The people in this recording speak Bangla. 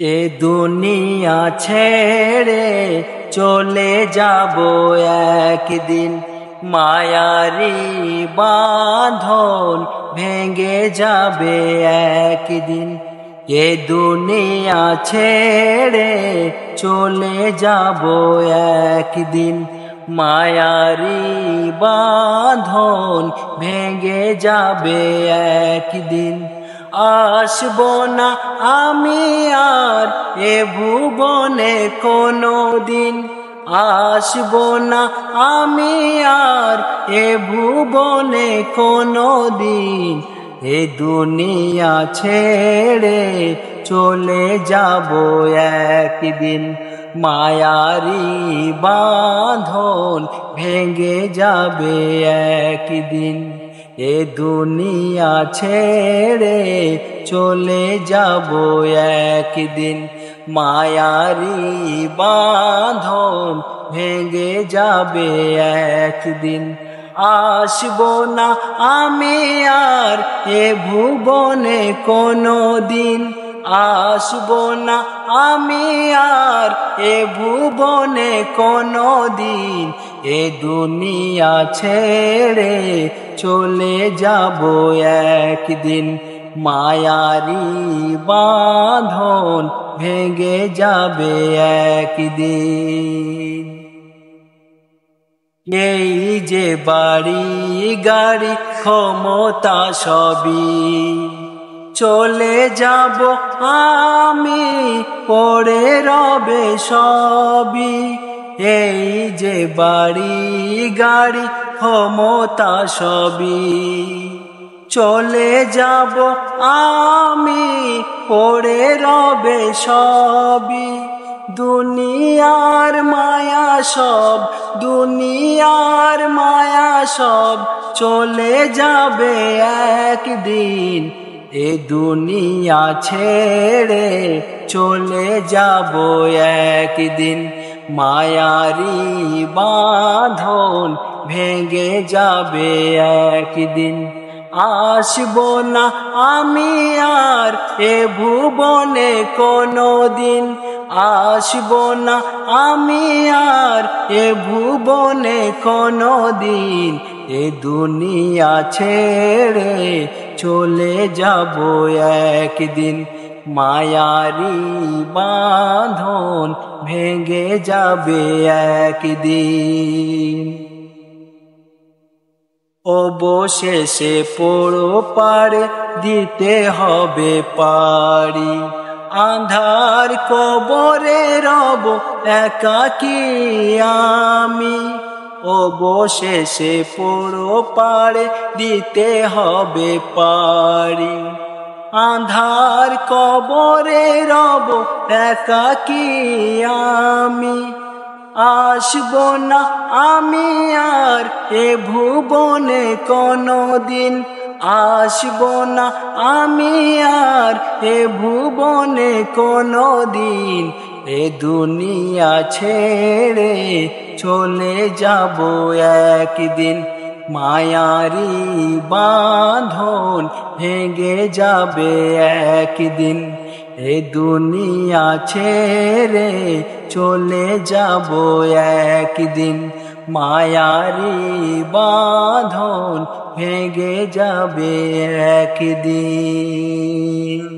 এ দুনিয়া ছেড়ে চলে যাব একদিন, মায়ারি বাঁধন ভেঙে যাবে একদিন। এ দুনিয়া ছেড়ে চলে যাব একদিন, মায়ারি বাঁধন ভেঙে যাবে একদিন। আসবো না আমি আর এ ভুবনে কোনো দিন, আসবো না আমি আর এ ভুবনে কোনো দিন। এ দুনিয়া ছেড়ে চলে যাব একদিন, মায়ারি বাঁধন ভেঙে যাবে একদিন। এ দুনিয়া ছেড়ে চলে যাব একদিন, মায়ারি বাঁধন ভেঙে যাবে একদিন। আসবো না আমি আর এ ভুবনে কোনো দিন, আসবো না আমি আর এ ভুবনে কোনো দিন। এ দুনিয়া ছেড়ে চলে যাব একদিন, মায়ারি বাঁধন ভেঙে যাবে একদিন। এই যে বাড়ি গাড়ি ক্ষমতা সবই চলে যাব আমি, পড়ে রবে সবই। এই যে বাড়ি গাড়ি ক্ষমতা সবই চলে যাব আমি, পড়ে রবে সবই। দুনিয়ার মায়া সব, দুনিয়ার মায়া সব চলে যাবে একদিন। এ দুনিয়া ছেড়ে চলে যাব একদিন, মায়ারি বাঁধন ভেঙে যাবে একদিন। আসবো না আমি আর এ ভুবনে কোনো দিন, আসবো না আমি আর এ ভুবনে কোনো দিন। এ দুনিয়া ছেড়ে চলে যাব একদিন, মায়ারি বাঁধন ভেঙে যাবে একদিন। অবশেষে পোড়ো পারে দিতে হবে পারি, আঁধার কবরে রব একাকী আমি। অবশেষে পোড়ো পারে দিতে হবে পারি, আঁধার কবরে রব একাকী আমি। আসবো না আমি আর এ ভুবনে কোনো দিন, আসবো না আমি আর এ ভুবনে কোনো দিন। এ দুনিয়া ছেড়ে চলে যাব একদিন, মায়ারি বাঁধন ভেঙে যাবে একদিন। এ দুনিয়া ছেড়ে চলে যাব একদিন, মায়ারি বাঁধন ভেঙে যাবে একদিন।